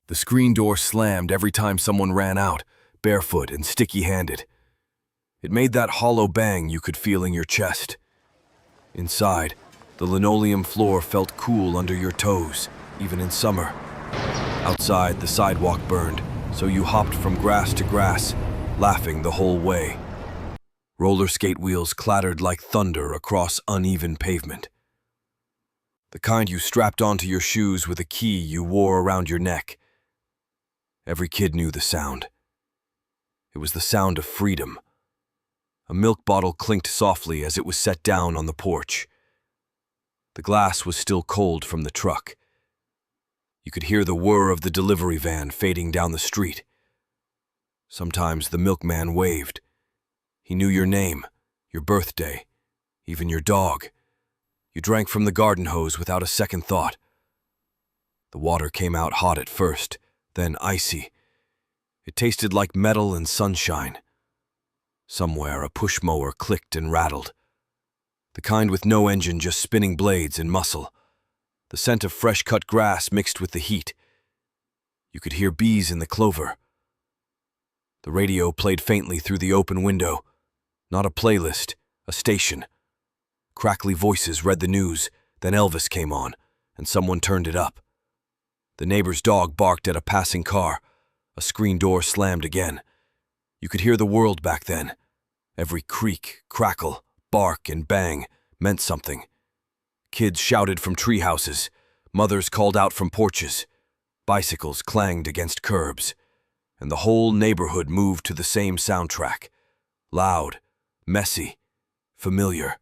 The screen door slammed every time someone ran out, barefoot and sticky-handed. It made that hollow bang you could feel in your chest. Inside, the linoleum floor felt cool under your toes, even in summer. Outside, the sidewalk burned, so you hopped from grass to grass, laughing the whole way. Roller skate wheels clattered like thunder across uneven pavement. The kind you strapped onto your shoes with a key you wore around your neck. Every kid knew the sound. It was the sound of freedom. A milk bottle clinked softly as it was set down on the porch. The glass was still cold from the truck. You could hear the whir of the delivery van fading down the street. Sometimes the milkman waved. He knew your name, your birthday, even your dog. You drank from the garden hose without a second thought. The water came out hot at first, then icy. It tasted like metal and sunshine. Somewhere a push-mower clicked and rattled. The kind with no engine, just spinning blades and muscle. The scent of fresh-cut grass mixed with the heat. You could hear bees in the clover. The radio played faintly through the open window. Not a playlist, a station. Crackly voices read the news, then Elvis came on, and someone turned it up. The neighbor's dog barked at a passing car. A screen door slammed again. You could hear the world back then. Every creak, crackle, bark, and bang meant something. Kids shouted from treehouses. Mothers called out from porches. Bicycles clanged against curbs. And the whole neighborhood moved to the same soundtrack. Loud, messy, familiar.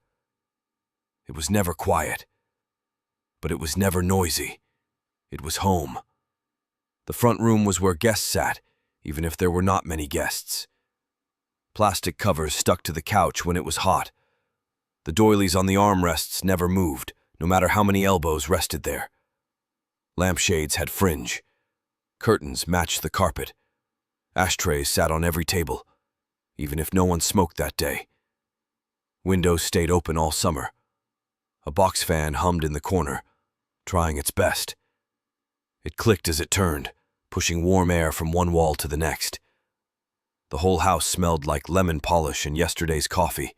It was never quiet. But it was never noisy. It was home. The front room was where guests sat, even if there were not many guests. Plastic covers stuck to the couch when it was hot. The doilies on the armrests never moved, no matter how many elbows rested there. Lampshades had fringe. Curtains matched the carpet. Ashtrays sat on every table, even if no one smoked that day. Windows stayed open all summer. A box fan hummed in the corner, trying its best. It clicked as it turned, pushing warm air from one wall to the next. The whole house smelled like lemon polish and yesterday's coffee.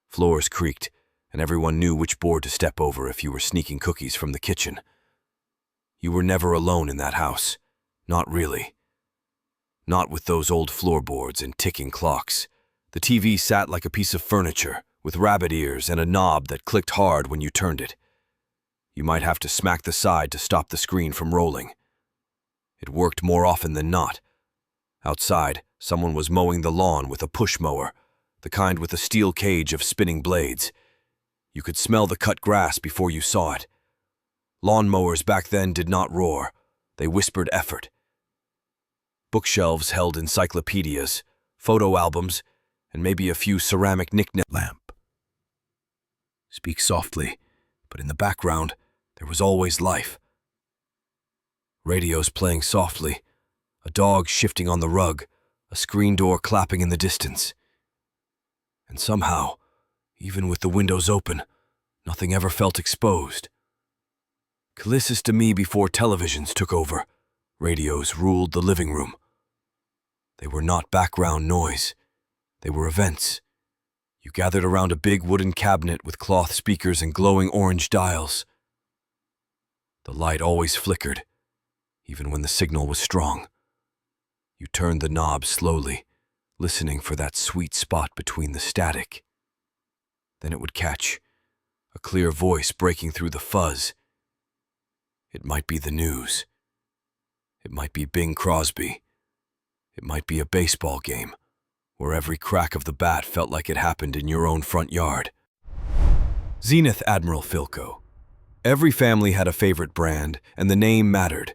Floors creaked, and everyone knew which board to step over if you were sneaking cookies from the kitchen. You were never alone in that house. Not really. Not with those old floorboards and ticking clocks. The TV sat like a piece of furniture, with rabbit ears and a knob that clicked hard when you turned it. You might have to smack the side to stop the screen from rolling. It worked more often than not. Outside, someone was mowing the lawn with a push-mower, the kind with a steel cage of spinning blades. You could smell the cut grass before you saw it. Lawn mowers back then did not roar. They whispered effort. Bookshelves held encyclopedias, photo albums, and maybe a few ceramic knickknacks. Lamp. Speak softly, but in the background, there was always life. Radios playing softly, a dog shifting on the rug, a screen door clapping in the distance. And somehow, even with the windows open, nothing ever felt exposed. Closest to me before televisions took over, radios ruled the living room. They were not background noise. They were events. You gathered around a big wooden cabinet with cloth speakers and glowing orange dials. The light always flickered, even when the signal was strong. You turned the knob slowly, listening for that sweet spot between the static. Then it would catch, a clear voice breaking through the fuzz. It might be the news. It might be Bing Crosby. It might be a baseball game, where every crack of the bat felt like it happened in your own front yard. Zenith Admiral Philco. Every family had a favorite brand, and the name mattered.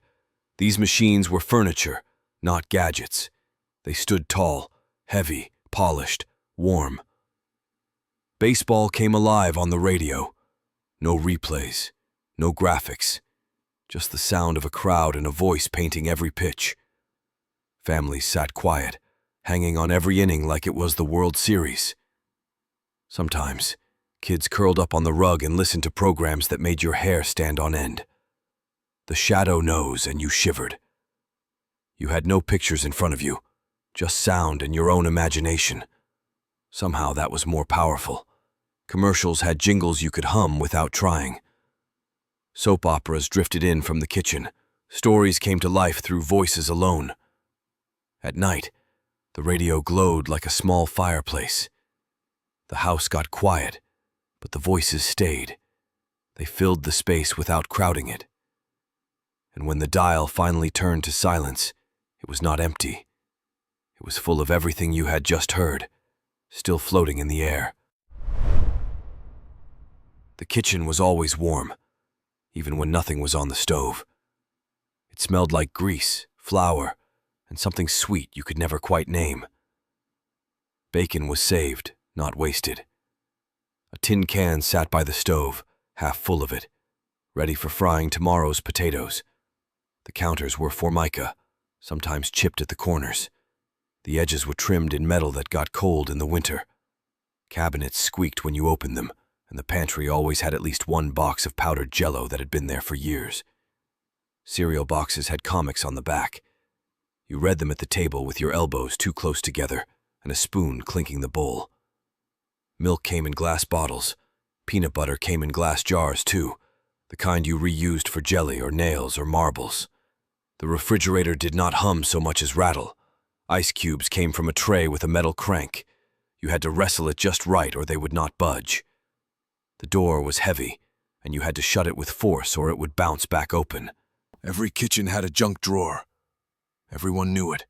These machines were furniture, not gadgets. They stood tall, heavy, polished, warm. Baseball came alive on the radio. No replays, no graphics, just the sound of a crowd and a voice painting every pitch. Families sat quiet, hanging on every inning like it was the World Series. Sometimes, kids curled up on the rug and listened to programs that made your hair stand on end. The shadow knows and you shivered. You had no pictures in front of you, just sound and your own imagination. Somehow that was more powerful. Commercials had jingles you could hum without trying. Soap operas drifted in from the kitchen. Stories came to life through voices alone. At night, the radio glowed like a small fireplace. The house got quiet, but the voices stayed. They filled the space without crowding it. And when the dial finally turned to silence, it was not empty. It was full of everything you had just heard, still floating in the air. The kitchen was always warm, even when nothing was on the stove. It smelled like grease, flour, and something sweet you could never quite name. Bacon was saved, not wasted. A tin can sat by the stove, half full of it, ready for frying tomorrow's potatoes. The counters were formica, sometimes chipped at the corners. The edges were trimmed in metal that got cold in the winter. Cabinets squeaked when you opened them, and the pantry always had at least one box of powdered Jell-O that had been there for years. Cereal boxes had comics on the back. You read them at the table with your elbows too close together and a spoon clinking the bowl. Milk came in glass bottles. Peanut butter came in glass jars too, the kind you reused for jelly or nails or marbles. The refrigerator did not hum so much as rattle. Ice cubes came from a tray with a metal crank. You had to wrestle it just right or they would not budge. The door was heavy, and you had to shut it with force or it would bounce back open. Every kitchen had a junk drawer. Everyone knew it.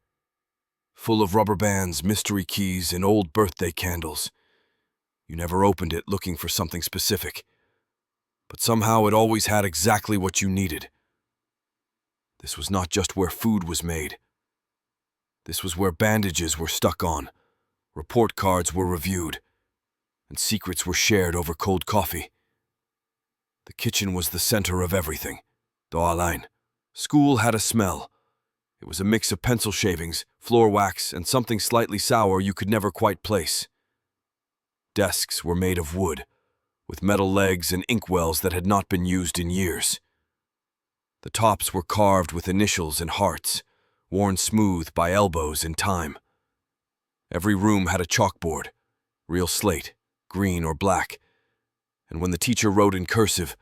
Full of rubber bands, mystery keys, and old birthday candles. You never opened it looking for something specific, but somehow it always had exactly what you needed. This was not just where food was made. This was where bandages were stuck on, report cards were reviewed, and secrets were shared over cold coffee. The kitchen was the center of everything. Doalain. School had a smell. It was a mix of pencil shavings, floor wax, and something slightly sour you could never quite place. Desks were made of wood, with metal legs and inkwells that had not been used in years. The tops were carved with initials and hearts, worn smooth by elbows in time. Every room had a chalkboard, real slate, green or black, and when the teacher wrote in cursive,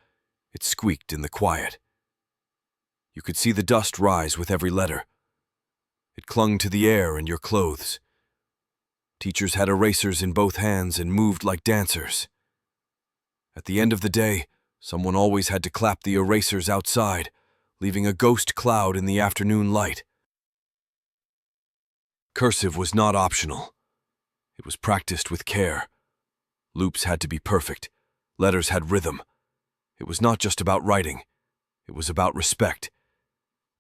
it squeaked in the quiet. You could see the dust rise with every letter. It clung to the air and your clothes. Teachers had erasers in both hands and moved like dancers. At the end of the day, someone always had to clap the erasers outside, leaving a ghost cloud in the afternoon light. Cursive was not optional. It was practiced with care. Loops had to be perfect. Letters had rhythm. It was not just about writing. It was about respect.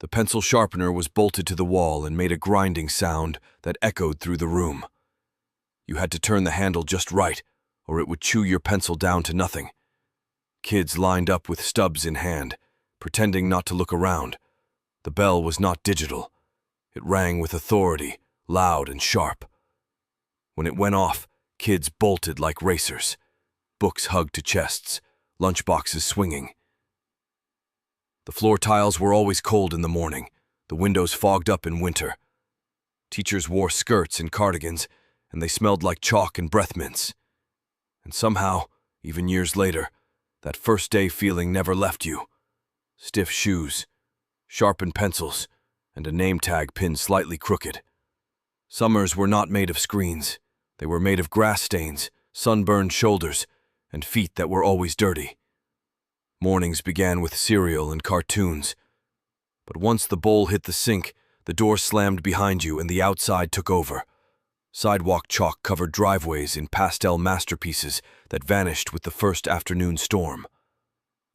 The pencil sharpener was bolted to the wall and made a grinding sound that echoed through the room. You had to turn the handle just right, or it would chew your pencil down to nothing. Kids lined up with stubs in hand, pretending not to look around. The bell was not digital. It rang with authority, loud and sharp. When it went off, kids bolted like racers. Books hugged to chests, lunchboxes swinging. The floor tiles were always cold in the morning, the windows fogged up in winter. Teachers wore skirts and cardigans, and they smelled like chalk and breath mints. And somehow, even years later, that first day feeling never left you. Stiff shoes, sharpened pencils, and a name tag pinned slightly crooked. Summers were not made of screens. They were made of grass stains, sunburned shoulders, and feet that were always dirty. Mornings began with cereal and cartoons. But once the bowl hit the sink, the door slammed behind you and the outside took over. Sidewalk chalk covered driveways in pastel masterpieces that vanished with the first afternoon storm.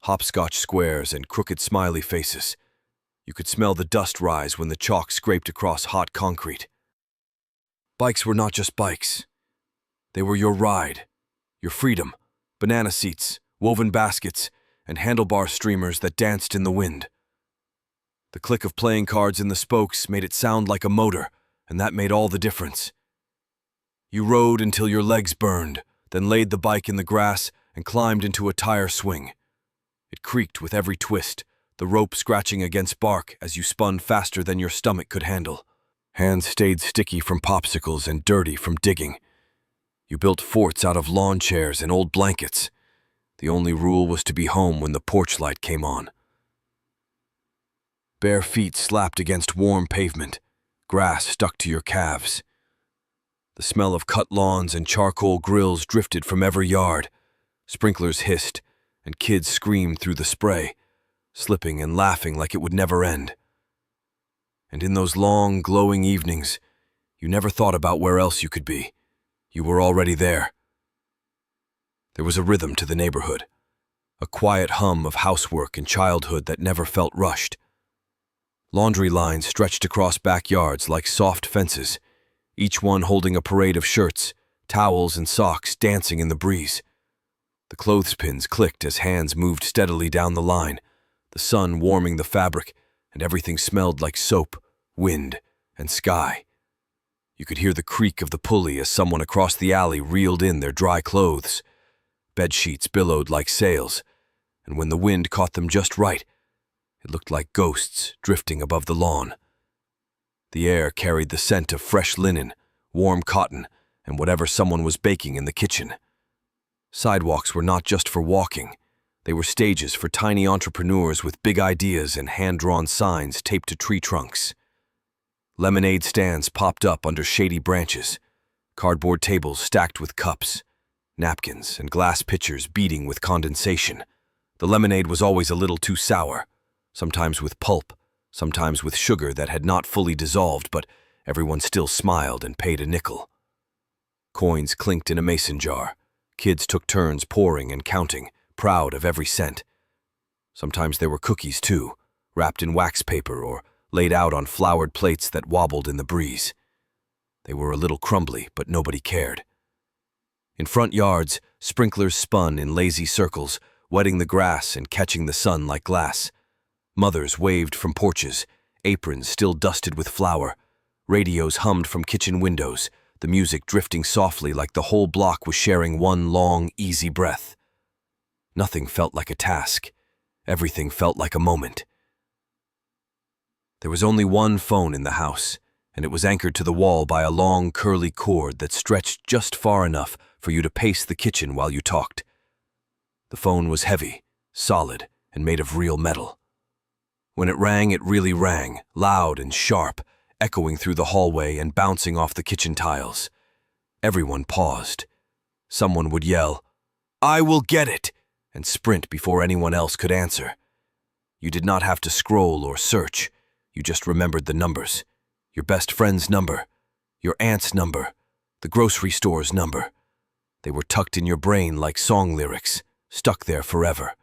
Hopscotch squares and crooked smiley faces. You could smell the dust rise when the chalk scraped across hot concrete. Bikes were not just bikes. They were your ride, your freedom, banana seats, woven baskets, and handlebar streamers that danced in the wind. The click of playing cards in the spokes made it sound like a motor, and that made all the difference. You rode until your legs burned, then laid the bike in the grass and climbed into a tire swing. It creaked with every twist, the rope scratching against bark as you spun faster than your stomach could handle. Hands stayed sticky from popsicles and dirty from digging. You built forts out of lawn chairs and old blankets. The only rule was to be home when the porch light came on. Bare feet slapped against warm pavement. Grass stuck to your calves. The smell of cut lawns and charcoal grills drifted from every yard. Sprinklers hissed, and kids screamed through the spray, slipping and laughing like it would never end. And in those long, glowing evenings, you never thought about where else you could be. You were already there. There was a rhythm to the neighborhood, a quiet hum of housework and childhood that never felt rushed. Laundry lines stretched across backyards like soft fences, each one holding a parade of shirts, towels, and socks dancing in the breeze. The clothespins clicked as hands moved steadily down the line, the sun warming the fabric, and everything smelled like soap, wind, and sky. You could hear the creak of the pulley as someone across the alley reeled in their dry clothes. Bed sheets billowed like sails, and when the wind caught them just right, it looked like ghosts drifting above the lawn. The air carried the scent of fresh linen, warm cotton, and whatever someone was baking in the kitchen. Sidewalks were not just for walking. They were stages for tiny entrepreneurs with big ideas and hand-drawn signs taped to tree trunks. Lemonade stands popped up under shady branches, cardboard tables stacked with cups, napkins, and glass pitchers beating with condensation. The lemonade was always a little too sour, sometimes with pulp, sometimes with sugar that had not fully dissolved, but everyone still smiled and paid a nickel. Coins clinked in a mason jar. Kids took turns pouring and counting, proud of every cent. Sometimes there were cookies, too, wrapped in wax paper or laid out on floured plates that wobbled in the breeze. They were a little crumbly, but nobody cared. In front yards, sprinklers spun in lazy circles, wetting the grass and catching the sun like glass. Mothers waved from porches, aprons still dusted with flour. Radios hummed from kitchen windows, the music drifting softly like the whole block was sharing one long, easy breath. Nothing felt like a task. Everything felt like a moment. There was only one phone in the house, and it was anchored to the wall by a long, curly cord that stretched just far enough for you to pace the kitchen while you talked. The phone was heavy, solid, and made of real metal. When it rang, it really rang, loud and sharp, echoing through the hallway and bouncing off the kitchen tiles. Everyone paused. Someone would yell, "I will get it!" and sprint before anyone else could answer. You did not have to scroll or search. You just remembered the numbers. Your best friend's number, your aunt's number, the grocery store's number. They were tucked in your brain like song lyrics, stuck there forever.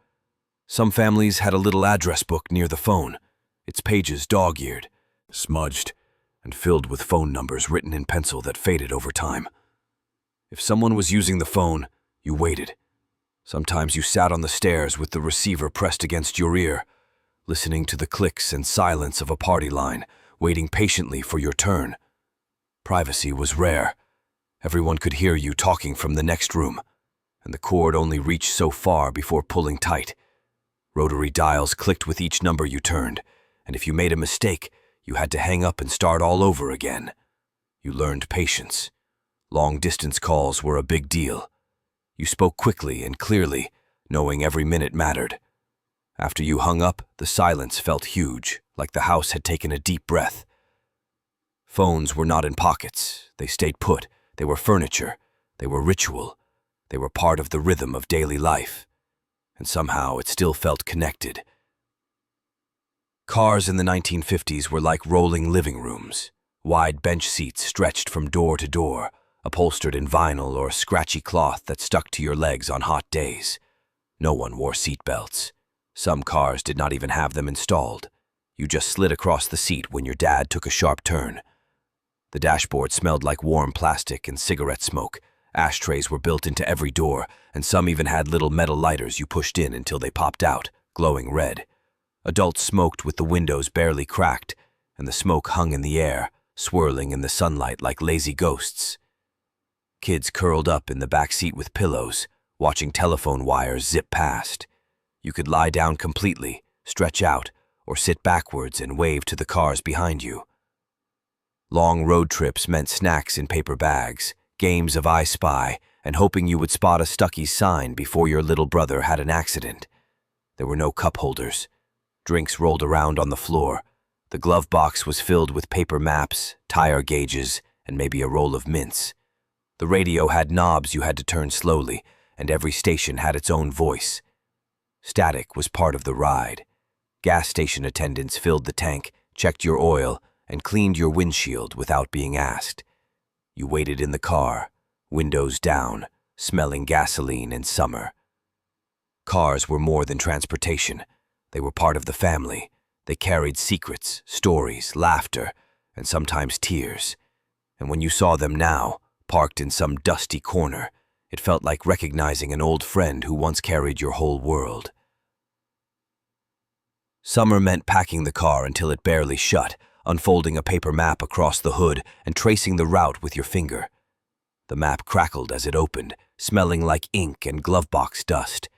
Some families had a little address book near the phone, its pages dog-eared, smudged, and filled with phone numbers written in pencil that faded over time. If someone was using the phone, you waited. Sometimes you sat on the stairs with the receiver pressed against your ear, listening to the clicks and silence of a party line, waiting patiently for your turn. Privacy was rare. Everyone could hear you talking from the next room, and the cord only reached so far before pulling tight. Rotary dials clicked with each number you turned, and if you made a mistake, you had to hang up and start all over again. You learned patience. Long-distance calls were a big deal. You spoke quickly and clearly, knowing every minute mattered. After you hung up, the silence felt huge, like the house had taken a deep breath. Phones were not in pockets. They stayed put. They were furniture. They were ritual. They were part of the rhythm of daily life. And somehow it still felt connected. Cars in the 1950s were like rolling living rooms. Wide bench seats stretched from door to door, upholstered in vinyl or scratchy cloth that stuck to your legs on hot days. No one wore seat belts. Some cars did not even have them installed. You just slid across the seat when your dad took a sharp turn. The dashboard smelled like warm plastic and cigarette smoke. Ashtrays were built into every door, and some even had little metal lighters you pushed in until they popped out, glowing red. Adults smoked with the windows barely cracked, and the smoke hung in the air, swirling in the sunlight like lazy ghosts. Kids curled up in the back seat with pillows, watching telephone wires zip past. You could lie down completely, stretch out, or sit backwards and wave to the cars behind you. Long road trips meant snacks in paper bags, games of I Spy, and hoping you would spot a Stuckey's sign before your little brother had an accident. There were no cup holders. Drinks rolled around on the floor. The glove box was filled with paper maps, tire gauges, and maybe a roll of mints. The radio had knobs you had to turn slowly, and every station had its own voice. Static was part of the ride. Gas station attendants filled the tank, checked your oil, and cleaned your windshield without being asked. You waited in the car, windows down, smelling gasoline in summer. Cars were more than transportation. They were part of the family. They carried secrets, stories, laughter, and sometimes tears. And when you saw them now, parked in some dusty corner, it felt like recognizing an old friend who once carried your whole world. Summer meant packing the car until it barely shut, unfolding a paper map across the hood and tracing the route with your finger. The map crackled as it opened, smelling like ink and glovebox dust.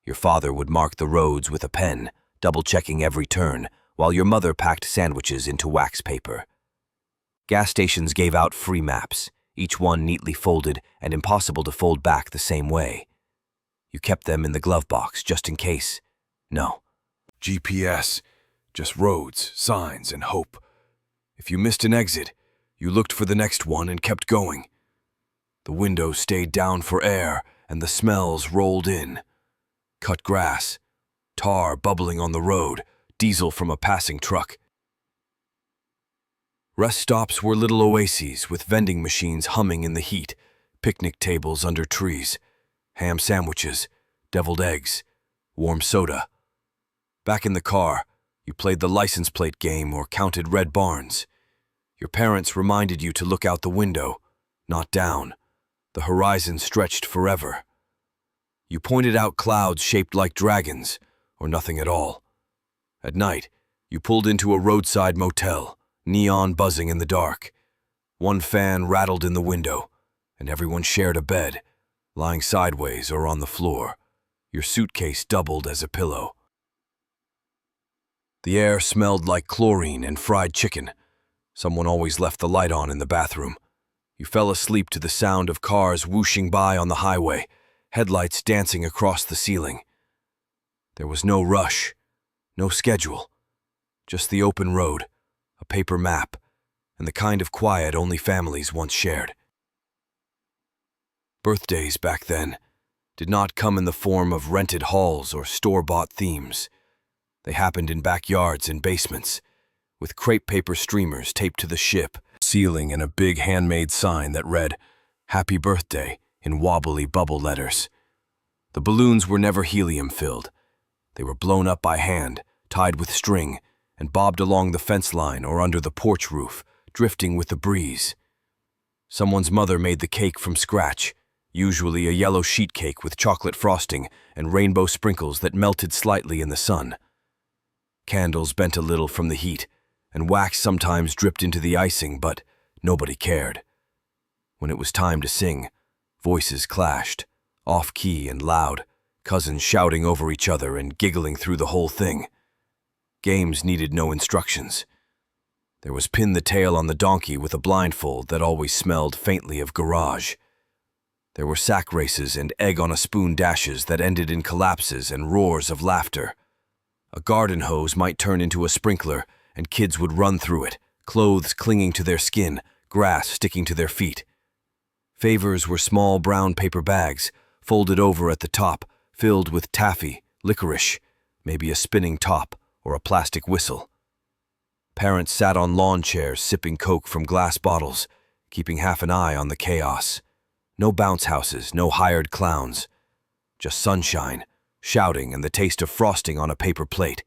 Your father would mark the roads with a pen, double-checking every turn, while your mother packed sandwiches into wax paper. Gas stations gave out free maps, each one neatly folded and impossible to fold back the same way. You kept them in the glove box just in case. No. GPS, just roads, signs, and hope. If you missed an exit, you looked for the next one and kept going. The windows stayed down for air, and the smells rolled in. Cut grass, tar bubbling on the road, diesel from a passing truck. Rest stops were little oases with vending machines humming in the heat, picnic tables under trees, ham sandwiches, deviled eggs, warm soda. Back in the car, you played the license plate game or counted red barns. Your parents reminded you to look out the window, not down. The horizon stretched forever. You pointed out clouds shaped like dragons, or nothing at all. At night, you pulled into a roadside motel, neon buzzing in the dark. One fan rattled in the window, and everyone shared a bed, lying sideways or on the floor. Your suitcase doubled as a pillow. The air smelled like chlorine and fried chicken. Someone always left the light on in the bathroom. You fell asleep to the sound of cars whooshing by on the highway, headlights dancing across the ceiling. There was no rush, no schedule, just the open road, a paper map, and the kind of quiet only families once shared. Birthdays back then did not come in the form of rented halls or store-bought themes. They happened in backyards and basements, with crepe paper streamers taped to the ship ceiling and a big handmade sign that read, "Happy Birthday," in wobbly bubble letters. The balloons were never helium-filled. They were blown up by hand, tied with string, and bobbed along the fence line or under the porch roof, drifting with the breeze. Someone's mother made the cake from scratch, usually a yellow sheet cake with chocolate frosting and rainbow sprinkles that melted slightly in the sun. Candles bent a little from the heat, and wax sometimes dripped into the icing, but nobody cared. When it was time to sing, voices clashed, off-key and loud, cousins shouting over each other and giggling through the whole thing. Games needed no instructions. There was pin the tail on the donkey with a blindfold that always smelled faintly of garage. There were sack races and egg-on-a-spoon dashes that ended in collapses and roars of laughter. A garden hose might turn into a sprinkler, and kids would run through it, clothes clinging to their skin, grass sticking to their feet. Favors were small brown paper bags, folded over at the top, filled with taffy, licorice, maybe a spinning top or a plastic whistle. Parents sat on lawn chairs sipping Coke from glass bottles, keeping half an eye on the chaos. No bounce houses, no hired clowns. Just sunshine, shouting, and the taste of frosting on a paper plate.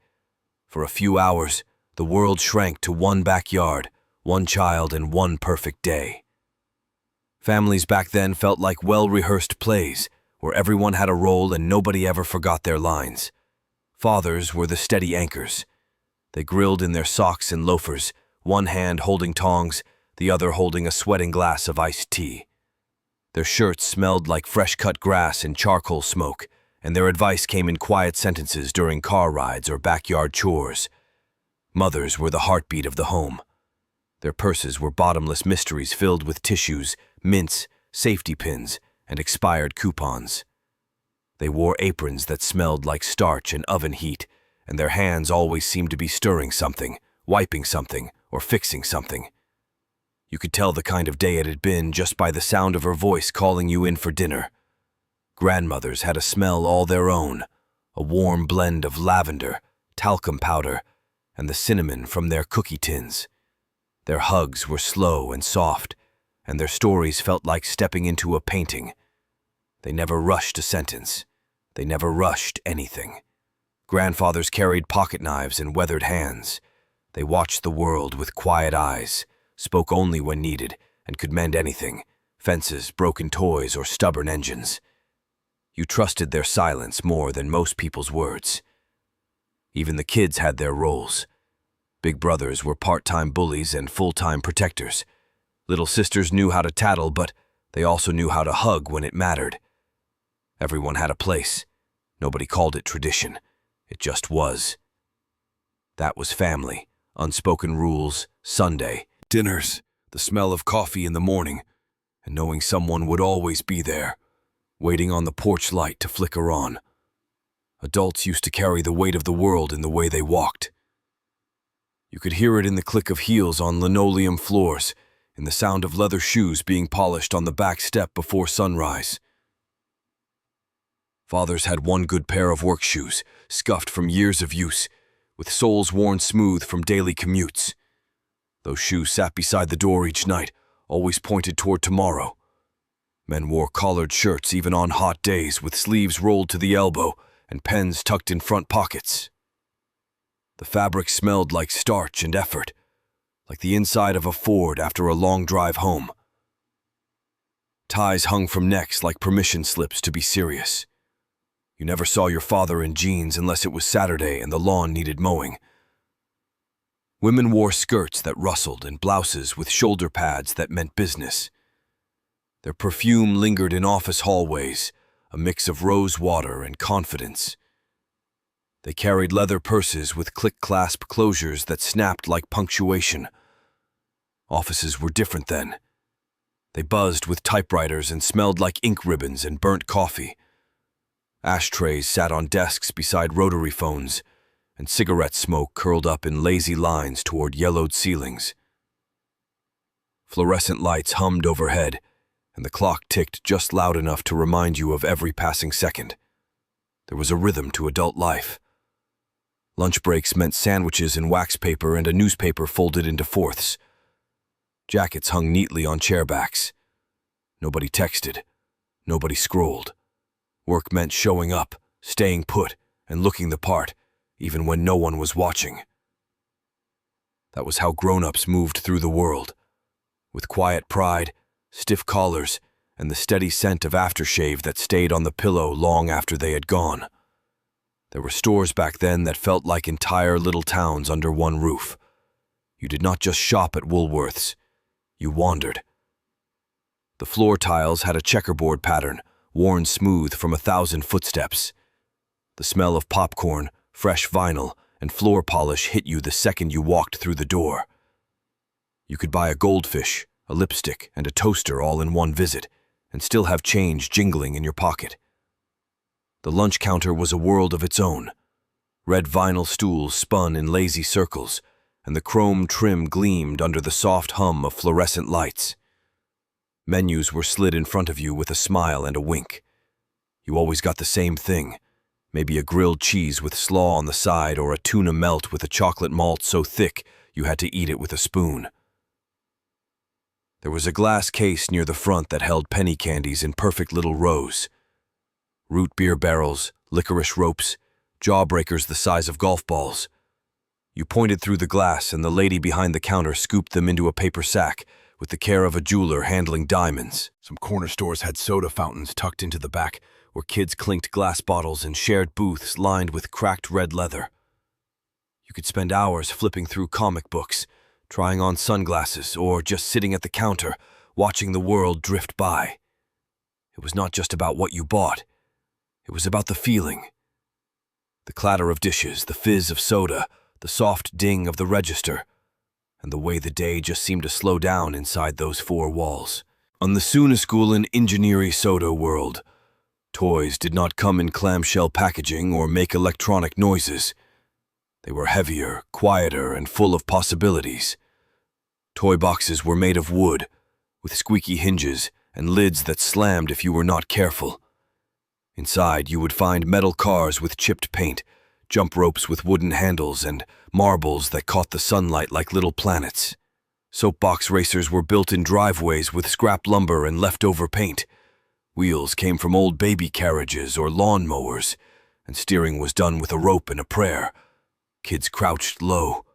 For a few hours, the world shrank to one backyard, one child, and one perfect day. Families back then felt like well-rehearsed plays, where everyone had a role and nobody ever forgot their lines. Fathers were the steady anchors. They grilled in their socks and loafers, one hand holding tongs, the other holding a sweating glass of iced tea. Their shirts smelled like fresh-cut grass and charcoal smoke, and their advice came in quiet sentences during car rides or backyard chores. Mothers were the heartbeat of the home. Their purses were bottomless mysteries filled with tissues, mints, safety pins, and expired coupons. They wore aprons that smelled like starch and oven heat, and their hands always seemed to be stirring something, wiping something, or fixing something. You could tell the kind of day it had been just by the sound of her voice calling you in for dinner. Grandmothers had a smell all their own, a warm blend of lavender, talcum powder, and the cinnamon from their cookie tins. Their hugs were slow and soft, and their stories felt like stepping into a painting. They never rushed a sentence. They never rushed anything. Grandfathers carried pocket knives in weathered hands. They watched the world with quiet eyes, spoke only when needed, and could mend anything, fences, broken toys, or stubborn engines. You trusted their silence more than most people's words. Even the kids had their roles. Big brothers were part-time bullies and full-time protectors. Little sisters knew how to tattle, but they also knew how to hug when it mattered. Everyone had a place. Nobody called it tradition. It just was. That was family, unspoken rules, Sunday, dinners, the smell of coffee in the morning, and knowing someone would always be there, waiting on the porch light to flicker on. Adults used to carry the weight of the world in the way they walked. You could hear it in the click of heels on linoleum floors, in the sound of leather shoes being polished on the back step before sunrise. Fathers had one good pair of work shoes, scuffed from years of use, with soles worn smooth from daily commutes. Those shoes sat beside the door each night, always pointed toward tomorrow. Men wore collared shirts even on hot days, with sleeves rolled to the elbow and pens tucked in front pockets. The fabric smelled like starch and effort, like the inside of a Ford after a long drive home. Ties hung from necks like permission slips to be serious. You never saw your father in jeans unless it was Saturday and the lawn needed mowing. Women wore skirts that rustled and blouses with shoulder pads that meant business. Their perfume lingered in office hallways, a mix of rose water and confidence. They carried leather purses with click-clasp closures that snapped like punctuation. Offices were different then. They buzzed with typewriters and smelled like ink ribbons and burnt coffee. Ashtrays sat on desks beside rotary phones, and cigarette smoke curled up in lazy lines toward yellowed ceilings. Fluorescent lights hummed overhead, and the clock ticked just loud enough to remind you of every passing second. There was a rhythm to adult life. Lunch breaks meant sandwiches in wax paper and a newspaper folded into fourths. Jackets hung neatly on chairbacks. Nobody texted. Nobody scrolled. Work meant showing up, staying put, and looking the part, even when no one was watching. That was how grown-ups moved through the world, with quiet pride, stiff collars, and the steady scent of aftershave that stayed on the pillow long after they had gone. There were stores back then that felt like entire little towns under one roof. You did not just shop at Woolworth's, you wandered. The floor tiles had a checkerboard pattern, worn smooth from 1,000 footsteps. The smell of popcorn, fresh vinyl, and floor polish hit you the second you walked through the door. You could buy a goldfish, a lipstick, and a toaster all in one visit, and still have change jingling in your pocket. The lunch counter was a world of its own. Red vinyl stools spun in lazy circles, and the chrome trim gleamed under the soft hum of fluorescent lights. Menus were slid in front of you with a smile and a wink. You always got the same thing, maybe a grilled cheese with slaw on the side or a tuna melt with a chocolate malt so thick you had to eat it with a spoon. There was a glass case near the front that held penny candies in perfect little rows. Root beer barrels, licorice ropes, jawbreakers the size of golf balls. You pointed through the glass and the lady behind the counter scooped them into a paper sack, with the care of a jeweler handling diamonds. Some corner stores had soda fountains tucked into the back, where kids clinked glass bottles and shared booths lined with cracked red leather. You could spend hours flipping through comic books, trying on sunglasses, or just sitting at the counter, watching the world drift by. It was not just about what you bought. It was about the feeling. The clatter of dishes, the fizz of soda, the soft ding of the register, and the way the day just seemed to slow down inside those four walls. On the School engineering soda world, toys did not come in clamshell packaging or make electronic noises. They were heavier, quieter, and full of possibilities. Toy boxes were made of wood, with squeaky hinges and lids that slammed if you were not careful. Inside, you would find metal cars with chipped paint, jump ropes with wooden handles, and marbles that caught the sunlight like little planets. Soapbox racers were built in driveways with scrap lumber and leftover paint. Wheels came from old baby carriages or lawn mowers, and steering was done with a rope and a prayer. Kids crouched low,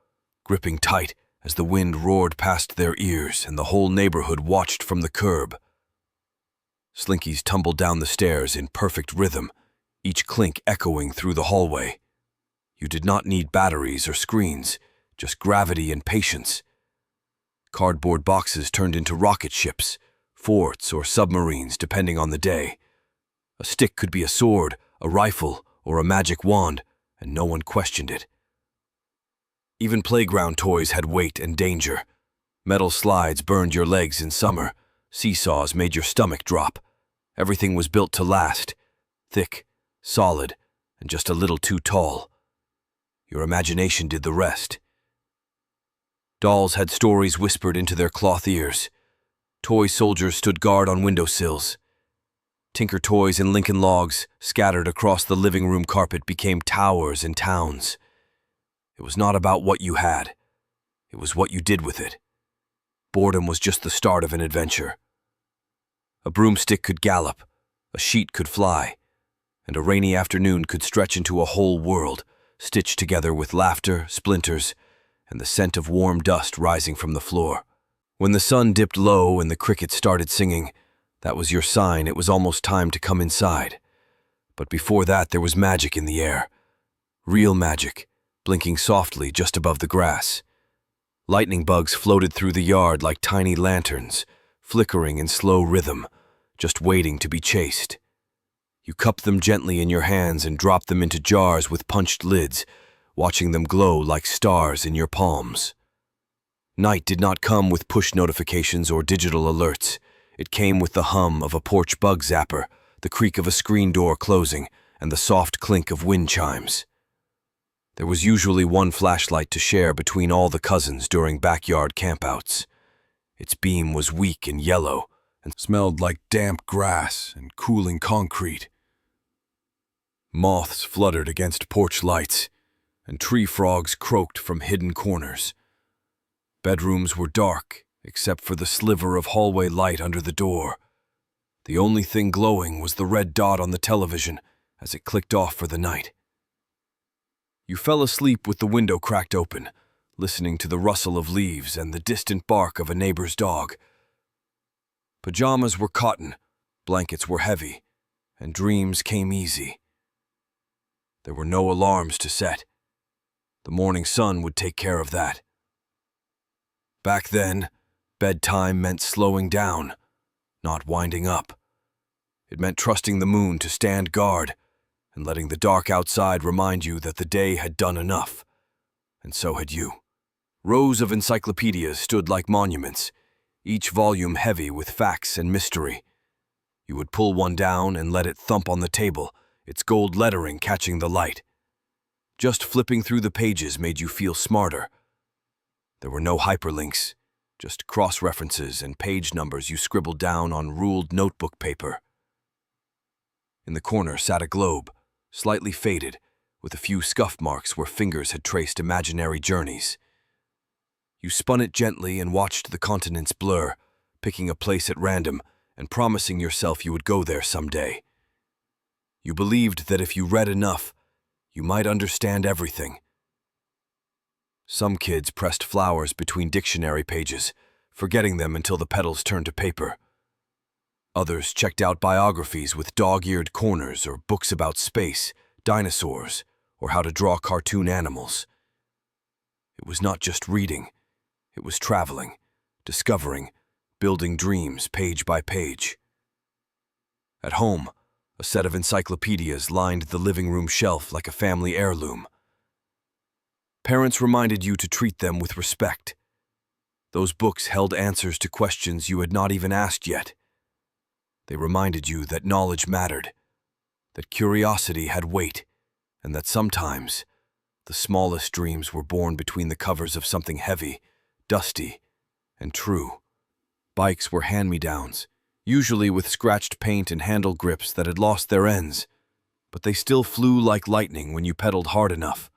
gripping tight as the wind roared past their ears and the whole neighborhood watched from the curb. Slinkies tumbled down the stairs in perfect rhythm, each clink echoing through the hallway. You did not need batteries or screens, just gravity and patience. Cardboard boxes turned into rocket ships, forts, or submarines depending on the day. A stick could be a sword, a rifle, or a magic wand, and no one questioned it. Even playground toys had weight and danger. Metal slides burned your legs in summer. Seesaws made your stomach drop. Everything was built to last, thick, solid, and just a little too tall. Your imagination did the rest. Dolls had stories whispered into their cloth ears. Toy soldiers stood guard on windowsills. Tinker toys and Lincoln logs, scattered across the living room carpet, became towers and towns. It was not about what you had. It was what you did with it. Boredom was just the start of an adventure. A broomstick could gallop, a sheet could fly, and a rainy afternoon could stretch into a whole world, stitched together with laughter, splinters, and the scent of warm dust rising from the floor. When the sun dipped low and the crickets started singing, that was your sign it was almost time to come inside. But before that, there was magic in the air. Real magic, blinking softly just above the grass. Lightning bugs floated through the yard like tiny lanterns, flickering in slow rhythm, just waiting to be chased. You cupped them gently in your hands and dropped them into jars with punched lids, watching them glow like stars in your palms. Night did not come with push notifications or digital alerts. It came with the hum of a porch bug zapper, the creak of a screen door closing, and the soft clink of wind chimes. There was usually one flashlight to share between all the cousins during backyard campouts. Its beam was weak and yellow, and smelled like damp grass and cooling concrete. Moths fluttered against porch lights, and tree frogs croaked from hidden corners. Bedrooms were dark, except for the sliver of hallway light under the door. The only thing glowing was the red dot on the television as it clicked off for the night. You fell asleep with the window cracked open, listening to the rustle of leaves and the distant bark of a neighbor's dog. Pajamas were cotton, blankets were heavy, and dreams came easy. There were no alarms to set. The morning sun would take care of that. Back then, bedtime meant slowing down, not winding up. It meant trusting the moon to stand guard and letting the dark outside remind you that the day had done enough, and so had you. Rows of encyclopedias stood like monuments, each volume heavy with facts and mystery. You would pull one down and let it thump on the table, its gold lettering catching the light. Just flipping through the pages made you feel smarter. There were no hyperlinks, just cross-references and page numbers you scribbled down on ruled notebook paper. In the corner sat a globe, slightly faded, with a few scuff marks where fingers had traced imaginary journeys. You spun it gently and watched the continents blur, picking a place at random and promising yourself you would go there someday. You believed that if you read enough, you might understand everything. Some kids pressed flowers between dictionary pages, forgetting them until the petals turned to paper. Others checked out biographies with dog-eared corners or books about space, dinosaurs, or how to draw cartoon animals. It was not just reading. It was traveling, discovering, building dreams page by page. At home, A set of encyclopedias lined the living room shelf like a family heirloom. Parents reminded you to treat them with respect. Those books held answers to questions you had not even asked yet. They reminded you that knowledge mattered, that curiosity had weight, and that sometimes the smallest dreams were born between the covers of something heavy, dusty, and true. Bikes were hand-me-downs, usually with scratched paint and handle grips that had lost their ends, but they still flew like lightning when you pedaled hard enough.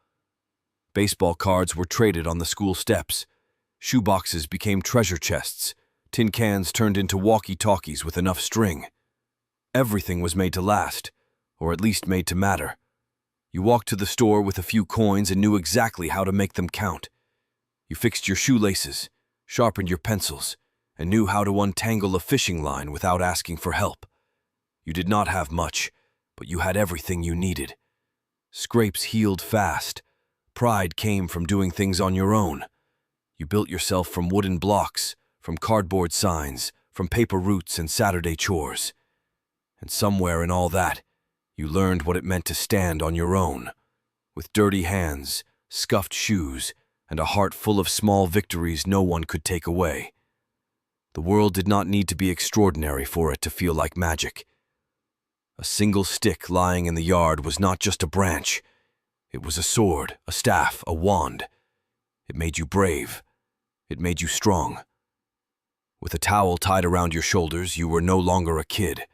Baseball cards were traded on the school steps. Shoeboxes became treasure chests. Tin cans turned into walkie-talkies with enough string. Everything was made to last, or at least made to matter. You walked to the store with a few coins and knew exactly how to make them count. You fixed your shoelaces, sharpened your pencils, and knew how to untangle a fishing line without asking for help. You did not have much, but you had everything you needed. Scrapes healed fast. Pride came from doing things on your own. You built yourself from wooden blocks, from cardboard signs, from paper routes and Saturday chores. And somewhere in all that, you learned what it meant to stand on your own, with dirty hands, scuffed shoes, and a heart full of small victories no one could take away. The world did not need to be extraordinary for it to feel like magic. A single stick lying in the yard was not just a branch. It was a sword, a staff, a wand. It made you brave. It made you strong. With a towel tied around your shoulders, you were no longer a kid.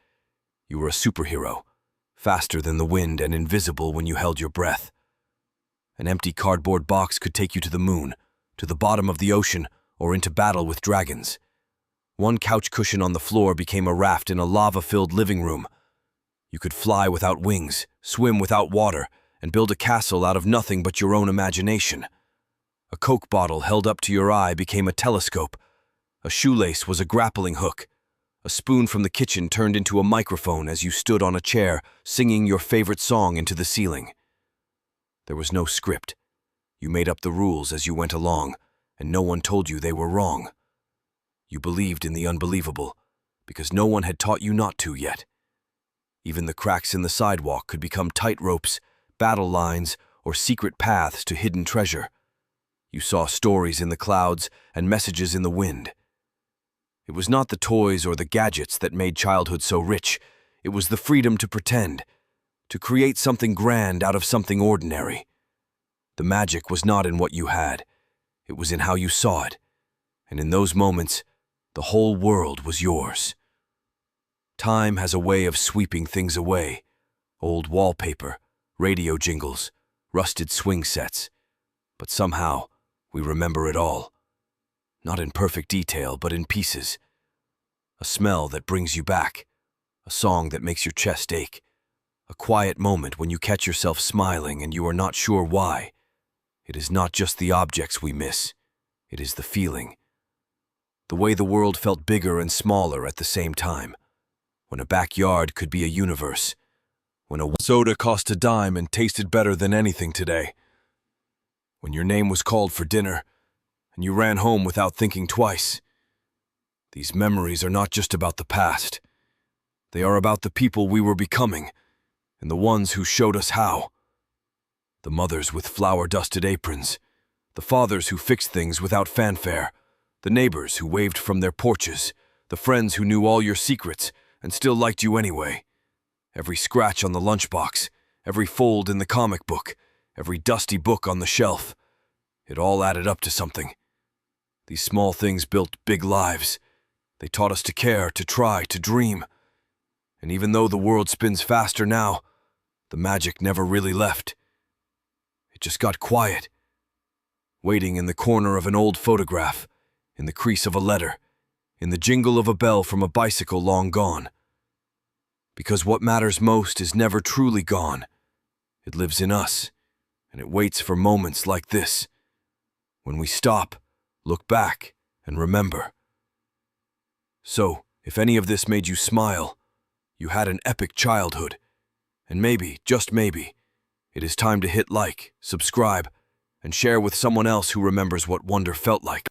You were a superhero, faster than the wind and invisible when you held your breath. An empty cardboard box could take you to the moon, to the bottom of the ocean, or into battle with dragons. One couch cushion on the floor became a raft in a lava-filled living room. You could fly without wings, swim without water, and build a castle out of nothing but your own imagination. A Coke bottle held up to your eye became a telescope. A shoelace was a grappling hook. A spoon from the kitchen turned into a microphone as you stood on a chair, singing your favorite song into the ceiling. There was no script. You made up the rules as you went along, and no one told you they were wrong. You believed in the unbelievable, because no one had taught you not to yet. Even the cracks in the sidewalk could become tight ropes, battle lines, or secret paths to hidden treasure. You saw stories in the clouds and messages in the wind. It was not the toys or the gadgets that made childhood so rich. It was the freedom to pretend, to create something grand out of something ordinary. The magic was not in what you had. It was in how you saw it. And in those moments, the whole world was yours. Time has a way of sweeping things away. Old wallpaper, radio jingles, rusted swing sets. But somehow, we remember it all. Not in perfect detail, but in pieces. A smell that brings you back. A song that makes your chest ache. A quiet moment when you catch yourself smiling and you are not sure why. It is not just the objects we miss. It is the feeling. The way the world felt bigger and smaller at the same time. When a backyard could be a universe. When a soda cost a dime and tasted better than anything today. When your name was called for dinner, and you ran home without thinking twice. These memories are not just about the past. They are about the people we were becoming, and the ones who showed us how. The mothers with flour-dusted aprons, the fathers who fixed things without fanfare, the neighbors who waved from their porches, the friends who knew all your secrets and still liked you anyway. Every scratch on the lunchbox, every fold in the comic book, every dusty book on the shelf. It all added up to something. These small things built big lives. They taught us to care, to try, to dream. And even though the world spins faster now, the magic never really left. It just got quiet, waiting in the corner of an old photograph, in the crease of a letter, in the jingle of a bell from a bicycle long gone. Because what matters most is never truly gone. It lives in us, and it waits for moments like this, when we stop, look back, and remember. So, if any of this made you smile, you had an epic childhood. And maybe, just maybe, it is time to hit like, subscribe, and share with someone else who remembers what wonder felt like.